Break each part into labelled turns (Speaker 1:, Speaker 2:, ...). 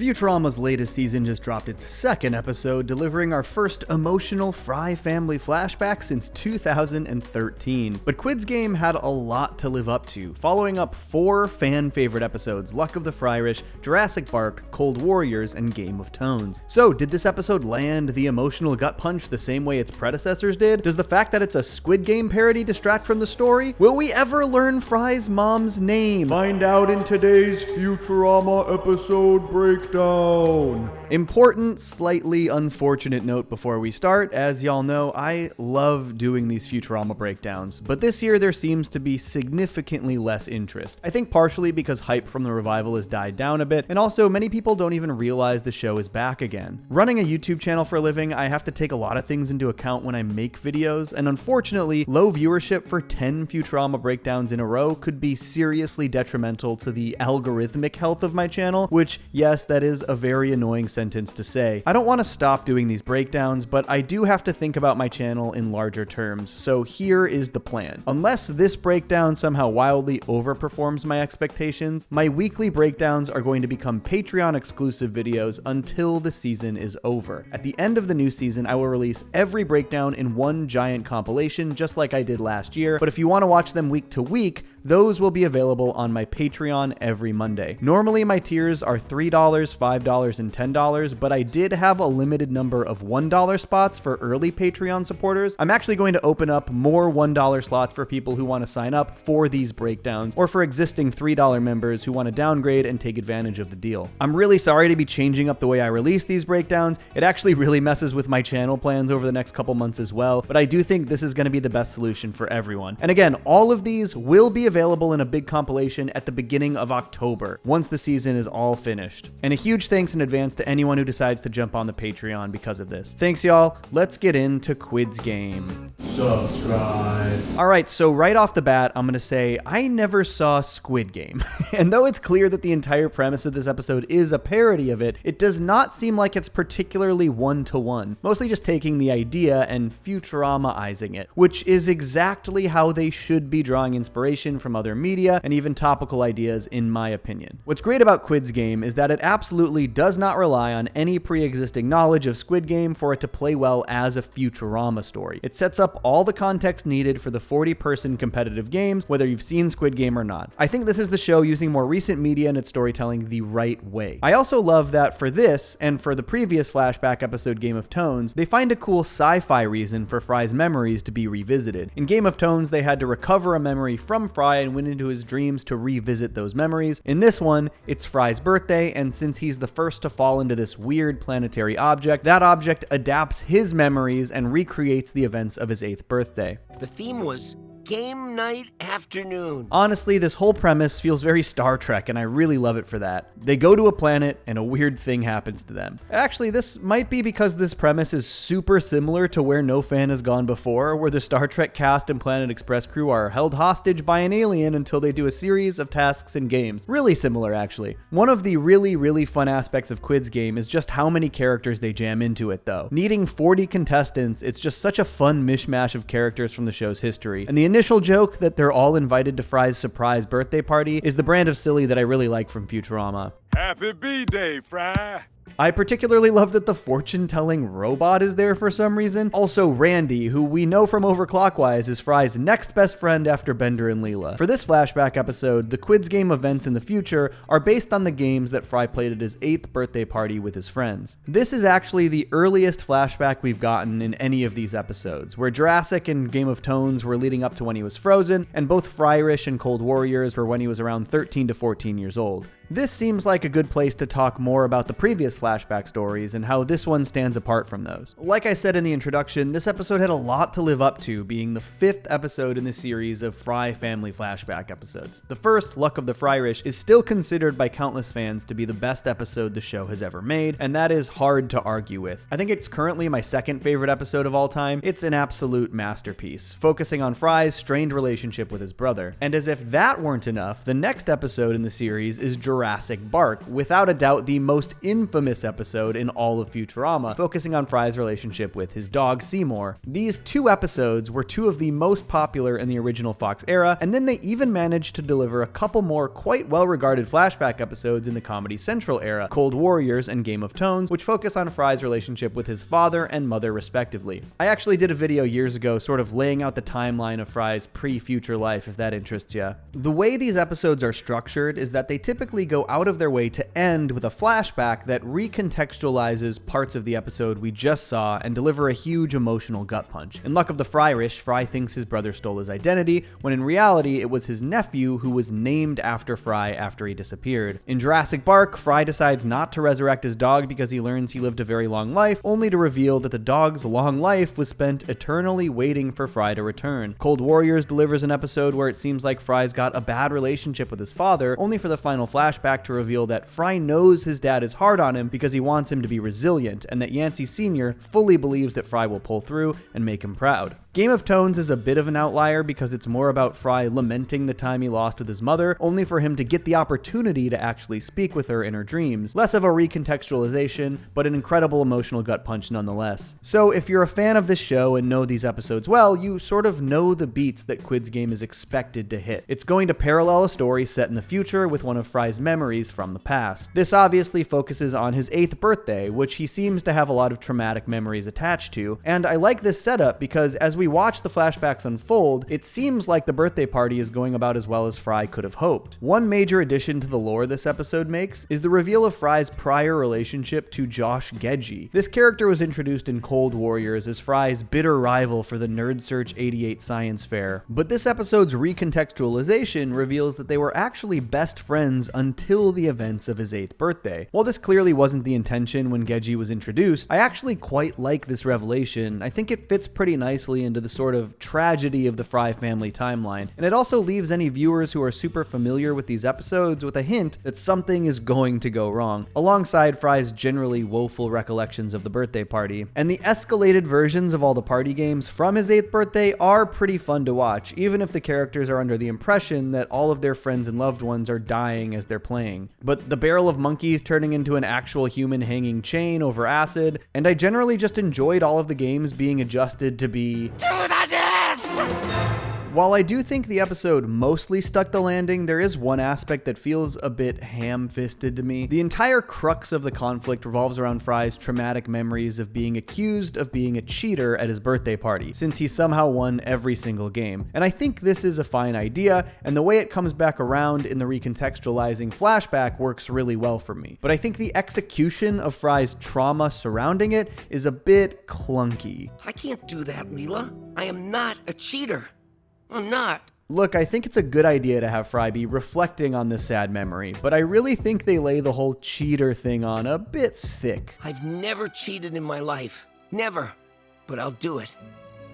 Speaker 1: Futurama's latest season just dropped its second episode, delivering our first emotional Fry Family Flashback since 2013. But Quids Game had a lot to live up to, following up 4 fan-favorite episodes: Luck of the Fryrish, Jurassic Bark, Cold Warriors, and Game of Tones. So, did this episode land the emotional gut punch the same way its predecessors did? Does the fact that it's a Squid Game parody distract from the story? Will we ever learn Fry's mom's name? Find out in today's Futurama episode breakdown. Important, slightly unfortunate note before we start. As y'all know, I love doing these Futurama breakdowns, but this year there seems to be significantly less interest. I think partially because hype from the revival has died down a bit, and also many people don't even realize the show is back again. Running a YouTube channel for a living, I have to take a lot of things into account when I make videos, and unfortunately, low viewership for 10 Futurama breakdowns in a row could be seriously detrimental to the algorithmic health of my channel, which, yes, that is a very annoying sentence to say. I don't want to stop doing these breakdowns, but I do have to think about my channel in larger terms, so here is the plan. Unless this breakdown somehow wildly overperforms my expectations, my weekly breakdowns are going to become Patreon exclusive videos until the season is over. At the end of the new season, I will release every breakdown in one giant compilation, just like I did last year, but if you want to watch them week to week, those will be available on my Patreon every Monday. Normally my tiers are $3, $5, and $10, but I did have a limited number of $1 spots for early Patreon supporters. I'm actually going to open up more $1 slots for people who want to sign up for these breakdowns, or for existing $3 members who want to downgrade and take advantage of the deal. I'm really sorry to be changing up the way I release these breakdowns. It actually really messes with my channel plans over the next couple months as well, but I do think this is going to be the best solution for everyone. And again, all of these will be available in a big compilation at the beginning of October, once the season is all finished. And a huge thanks in advance to anyone who decides to jump on the Patreon because of this. Thanks, y'all. Let's get into Quids Game. Subscribe. Alright, so right off the bat, I'm gonna say I never saw Squid Game. And though it's clear that the entire premise of this episode is a parody of it, it does not seem like it's particularly one-to-one, mostly just taking the idea and Futurama-izing it, which is exactly how they should be drawing inspiration from other media and even topical ideas, in my opinion. What's great about Quids Game is that it absolutely does not rely on any pre-existing knowledge of Squid Game for it to play well as a Futurama story. It sets up all the context needed for the 40-person competitive games, whether you've seen Squid Game or not. I think this is the show using more recent media and its storytelling the right way. I also love that for this, and for the previous flashback episode Game of Tones, they find a cool sci-fi reason for Fry's memories to be revisited. In Game of Tones, they had to recover a memory from Fry and went into his dreams to revisit those memories. In this one, it's Fry's birthday, and since he's the first to fall into this weird planetary object, that object adapts his memories and recreates the events of his 8th birthday.
Speaker 2: The theme was Game Night Afternoon.
Speaker 1: Honestly, this whole premise feels very Star Trek, and I really love it for that. They go to a planet, and a weird thing happens to them. Actually, this might be because this premise is super similar to Where No Fan Has Gone Before, where the Star Trek cast and Planet Express crew are held hostage by an alien until they do a series of tasks and games. Really similar, actually. One of the really fun aspects of Quids Game is just how many characters they jam into it, though. Needing 40 contestants, it's just such a fun mishmash of characters from the show's history, and the initial joke that they're all invited to Fry's surprise birthday party is the brand of silly that I really like from Futurama.
Speaker 3: Happy B-Day, Fry!
Speaker 1: I particularly love that the fortune-telling robot is there for some reason. Also, Randy, who we know from Overclockwise is Fry's next best friend after Bender and Leela. For this flashback episode, the Quids Game events in the future are based on the games that Fry played at his 8th birthday party with his friends. This is actually the earliest flashback we've gotten in any of these episodes, where Jurassic and Game of Tones were leading up to when he was frozen, and both Fryrish and Cold Warriors were when he was around 13 to 14 years old. This seems like a good place to talk more about the previous flashback stories and how this one stands apart from those. Like I said in the introduction, this episode had a lot to live up to, being the 5th episode in the series of Fry Family Flashback episodes. The first, Luck of the Fryrish, is still considered by countless fans to be the best episode the show has ever made, and that is hard to argue with. I think it's currently my 2nd favorite episode of all time. It's an absolute masterpiece, focusing on Fry's strained relationship with his brother. And as if that weren't enough, the next episode in the series is Jurassic Jurassic Bark, without a doubt the most infamous episode in all of Futurama, focusing on Fry's relationship with his dog Seymour. These two episodes were two of the most popular in the original Fox era, and then they even managed to deliver a couple more quite well-regarded flashback episodes in the Comedy Central era, Cold Warriors and Game of Tones, which focus on Fry's relationship with his father and mother respectively. I actually did a video years ago sort of laying out the timeline of Fry's pre-future life, if that interests you. The way these episodes are structured is that they typically go out of their way to end with a flashback that recontextualizes parts of the episode we just saw and deliver a huge emotional gut punch. In luck of the Fryrish, Fry thinks his brother stole his identity, when in reality it was his nephew who was named after Fry after he disappeared. In Jurassic Bark, Fry decides not to resurrect his dog because he learns he lived a very long life, only to reveal that the dog's long life was spent eternally waiting for Fry to return. Cold Warriors delivers an episode where it seems like Fry's got a bad relationship with his father, only for the final flashback to reveal that Fry knows his dad is hard on him because he wants him to be resilient, and that Yancey Sr. fully believes that Fry will pull through and make him proud. Game of Tones is a bit of an outlier because it's more about Fry lamenting the time he lost with his mother, only for him to get the opportunity to actually speak with her in her dreams. Less of a recontextualization, but an incredible emotional gut punch nonetheless. So if you're a fan of this show and know these episodes well, you sort of know the beats that Quids Game is expected to hit. It's going to parallel a story set in the future with one of Fry's memories from the past. This obviously focuses on his 8th birthday, which he seems to have a lot of traumatic memories attached to, and I like this setup because as we watch the flashbacks unfold, it seems like the birthday party is going about as well as Fry could have hoped. One major addition to the lore this episode makes is the reveal of Fry's prior relationship to Josh Gedgie. This character was introduced in Cold Warriors as Fry's bitter rival for the Nerd Search 88 science fair, but this episode's recontextualization reveals that they were actually best friends until the events of his 8th birthday. While this clearly wasn't the intention when Gedgie was introduced, I actually quite like this revelation. I think it fits pretty nicely into the sort of tragedy of the Fry family timeline, and it also leaves any viewers who are super familiar with these episodes with a hint that something is going to go wrong, alongside Fry's generally woeful recollections of the birthday party. And the escalated versions of all the party games from his 8th birthday are pretty fun to watch, even if the characters are under the impression that all of their friends and loved ones are dying as they're playing. But the barrel of monkeys turning into an actual human hanging chain over acid, and I generally just enjoyed all of the games being adjusted to be
Speaker 2: To the death!
Speaker 1: While I do think the episode mostly stuck the landing, there is one aspect that feels a bit ham-fisted to me. The entire crux of the conflict revolves around Fry's traumatic memories of being accused of being a cheater at his birthday party, since he somehow won every single game. And I think this is a fine idea, and the way it comes back around in the recontextualizing flashback works really well for me. But I think the execution of Fry's trauma surrounding it is a bit clunky.
Speaker 2: I can't do that, Leela. I am not a cheater. I'm not.
Speaker 1: Look, I think it's a good idea to have Fry be reflecting on this sad memory, but I really think they lay the whole cheater thing on a bit thick.
Speaker 2: I've never cheated in my life. Never. But I'll do it.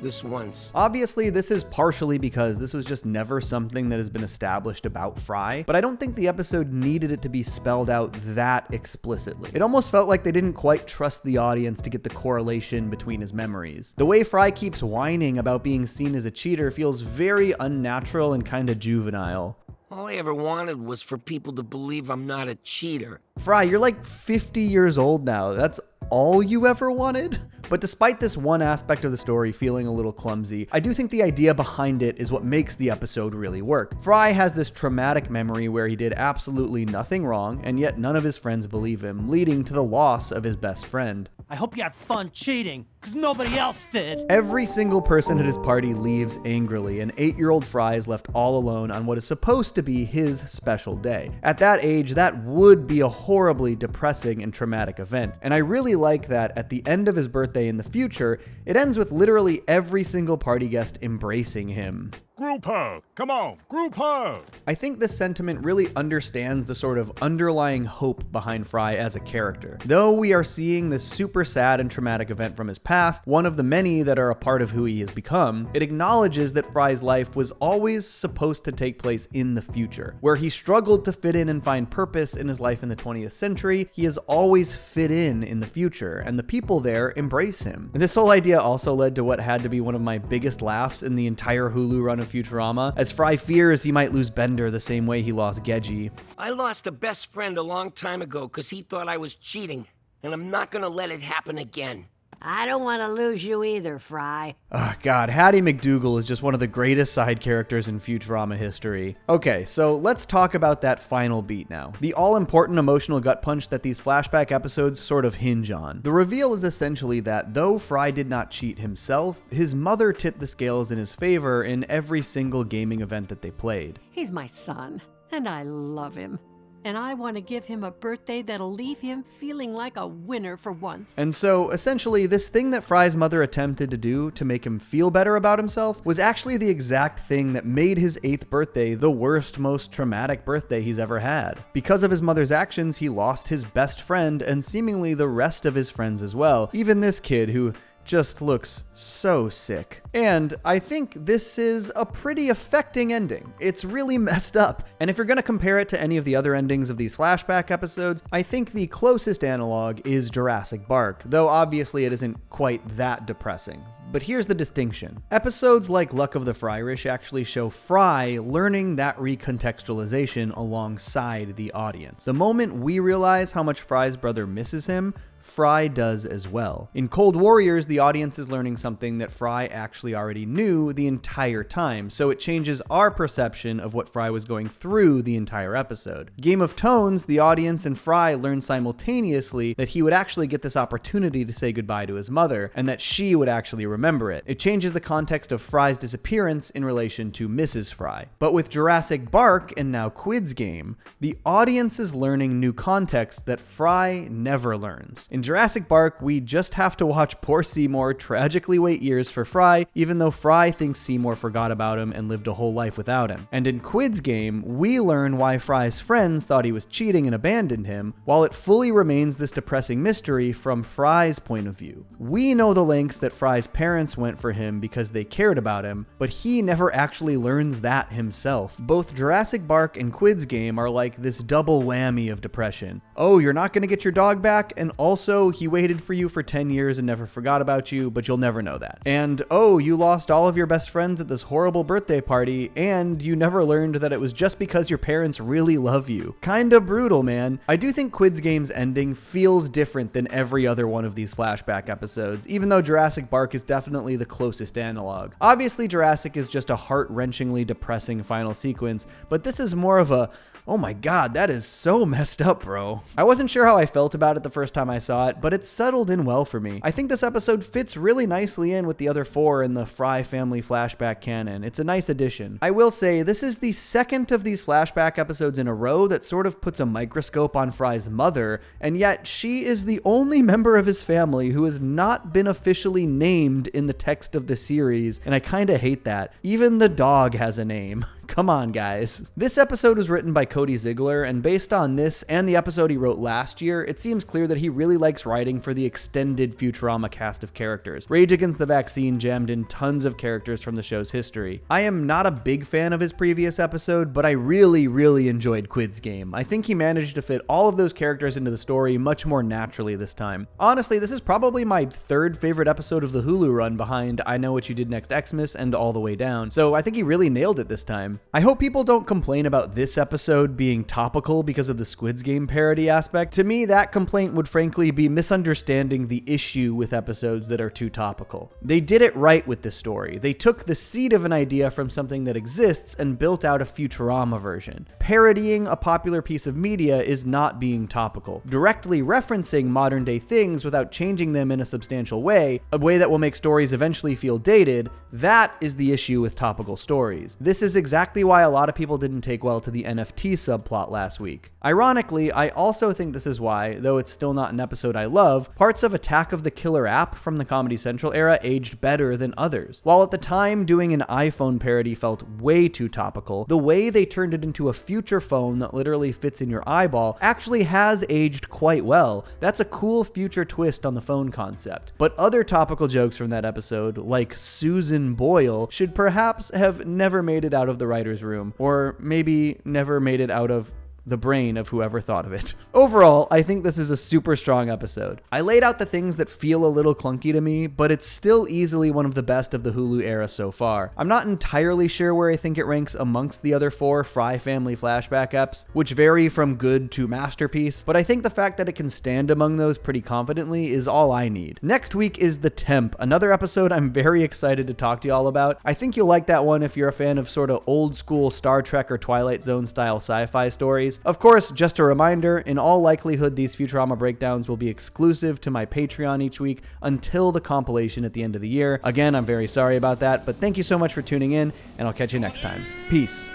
Speaker 2: This once.
Speaker 1: Obviously, this is partially because this was just never something that has been established about Fry, but I don't think the episode needed it to be spelled out that explicitly. It almost felt like they didn't quite trust the audience to get the correlation between his memories. The way Fry keeps whining about being seen as a cheater feels very unnatural and kind of juvenile.
Speaker 2: All I ever wanted was for people to believe I'm not a cheater.
Speaker 1: Fry, you're like 50 years old now. That's all you ever wanted? But despite this one aspect of the story feeling a little clumsy, I do think the idea behind it is what makes the episode really work. Fry has this traumatic memory where he did absolutely nothing wrong, and yet none of his friends believe him, leading to the loss of his best friend.
Speaker 4: I hope you had fun cheating, because nobody else did.
Speaker 1: Every single person at his party leaves angrily, and 8-year-old Fry is left all alone on what is supposed to be his special day. At that age, that would be a horribly depressing and traumatic event, and I really like that at the end of his birthday in the future, it ends with literally every single party guest embracing him.
Speaker 3: Group hug. Come on, group hug.
Speaker 1: I think this sentiment really understands the sort of underlying hope behind Fry as a character. Though we are seeing this super sad and traumatic event from his past, one of the many that are a part of who he has become, it acknowledges that Fry's life was always supposed to take place in the future. Where he struggled to fit in and find purpose in his life in the 20th century, he has always fit in the future, and the people there embrace him. And this whole idea also led to what had to be one of my biggest laughs in the entire Hulu run of of Futurama, as Fry fears he might lose Bender the same way he lost Geji.
Speaker 2: I lost a best friend a long time ago because he thought I was cheating, and I'm not gonna let it happen again.
Speaker 5: I don't want to lose you either, Fry.
Speaker 1: Oh god, Hattie McDougal is just one of the greatest side characters in Futurama history. Okay, so let's talk about that final beat now. The all-important emotional gut punch that these flashback episodes sort of hinge on. The reveal is essentially that though Fry did not cheat himself, his mother tipped the scales in his favor in every single gaming event that they played.
Speaker 5: He's my son, and I love him. And I want to give him a birthday that'll leave him feeling like a winner for once.
Speaker 1: And so, essentially, this thing that Fry's mother attempted to do to make him feel better about himself was actually the exact thing that made his 8th birthday the worst, most traumatic birthday he's ever had. Because of his mother's actions, he lost his best friend and seemingly the rest of his friends as well. Even this kid who just looks so sick. And I think this is a pretty affecting ending. It's really messed up. And if you're gonna compare it to any of the other endings of these flashback episodes, I think the closest analog is Jurassic Bark, though obviously it isn't quite that depressing. But here's the distinction. Episodes like Luck of the Fryrish actually show Fry learning that recontextualization alongside the audience. The moment we realize how much Fry's brother misses him, Fry does as well. In Cold Warriors, the audience is learning something that Fry actually already knew the entire time, so it changes our perception of what Fry was going through the entire episode. Game of Tones, the audience and Fry learn simultaneously that he would actually get this opportunity to say goodbye to his mother, and that she would actually remember it. It changes the context of Fry's disappearance in relation to Mrs. Fry. But with Jurassic Bark and now Quids Game, the audience is learning new context that Fry never learns. In Jurassic Bark, we just have to watch poor Seymour tragically wait years for Fry, even though Fry thinks Seymour forgot about him and lived a whole life without him. And in Quids Game, we learn why Fry's friends thought he was cheating and abandoned him, while it fully remains this depressing mystery from Fry's point of view. We know the lengths that Fry's parents went for him because they cared about him, but he never actually learns that himself. Both Jurassic Bark and Quids Game are like this double whammy of depression. Oh, you're not gonna get your dog back, and also he waited for you for 10 years and never forgot about you, but you'll never know that. And oh, you lost all of your best friends at this horrible birthday party, and you never learned that it was just because your parents really love you. Kinda brutal, man. I do think Quids Game's ending feels different than every other one of these flashback episodes, even though Jurassic Bark is definitely the closest analog. Obviously, Jurassic is just a heart-wrenchingly depressing final sequence, but this is more of a, oh my god, that is so messed up, bro. I wasn't sure how I felt about it the first time I saw it, but it settled in well for me. I think this episode fits really nicely in with the other 4 in the Fry Family Flashback canon. It's a nice addition. I will say, this is the second of these flashback episodes in a row that sort of puts a microscope on Fry's mother, and yet she is the only member of his family who has not been officially named in the text of the series, and I kinda hate that. Even the dog has a name. Come on, guys. This episode was written by Cody Ziegler, and based on this and the episode he wrote last year, it seems clear that he really likes writing for the extended Futurama cast of characters. Rage Against the Vaccine jammed in tons of characters from the show's history. I am not a big fan of his previous episode, but I really enjoyed Quids Game. I think he managed to fit all of those characters into the story much more naturally this time. Honestly, this is probably my 3rd favorite episode of the Hulu run behind I Know What You Did Next Xmas and All the Way Down, so I think he really nailed it this time. I hope people don't complain about this episode being topical because of the Squid Game parody aspect. To me, that complaint would frankly be misunderstanding the issue with episodes that are too topical. They did it right with this story. They took the seed of an idea from something that exists and built out a Futurama version. Parodying a popular piece of media is not being topical. Directly referencing modern day things without changing them in a substantial way, a way that will make stories eventually feel dated, that is the issue with topical stories. This is exactly why a lot of people didn't take well to the NFT subplot last week. Ironically, I also think this is why, though it's still not an episode I love, parts of Attack of the Killer app from the Comedy Central era aged better than others. While at the time doing an iPhone parody felt way too topical, the way they turned it into a future phone that literally fits in your eyeball actually has aged quite well. That's a cool future twist on the phone concept. But other topical jokes from that episode, like Susan Boyle, should perhaps have never made it out of the writer's room, or maybe never made it out of the brain of whoever thought of it. Overall, I think this is a super strong episode. I laid out the things that feel a little clunky to me, but it's still easily one of the best of the Hulu era so far. I'm not entirely sure where I think it ranks amongst the other 4 Fry Family Flashback eps, which vary from good to masterpiece, but I think the fact that it can stand among those pretty confidently is all I need. Next week is The Temp, another episode I'm very excited to talk to y'all about. I think you'll like that one if you're a fan of sort of old school Star Trek or Twilight Zone style sci-fi stories. Of course, just a reminder, in all likelihood these Futurama breakdowns will be exclusive to my Patreon each week until the compilation at the end of the year. Again, I'm very sorry about that, but thank you so much for tuning in, and I'll catch you next time. Peace.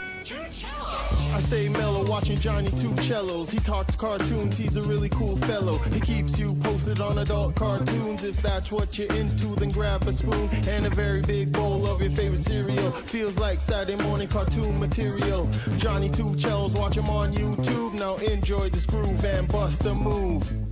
Speaker 6: I stay mellow watching Johnny Two Cellos. He talks cartoons, he's a really cool fellow. He keeps you posted on adult cartoons. If that's what you're into, then grab a spoon and a very big bowl of your favorite cereal. Feels like Saturday morning cartoon material. Johnny Two Cellos, watch him on YouTube. Now enjoy this groove and bust a move.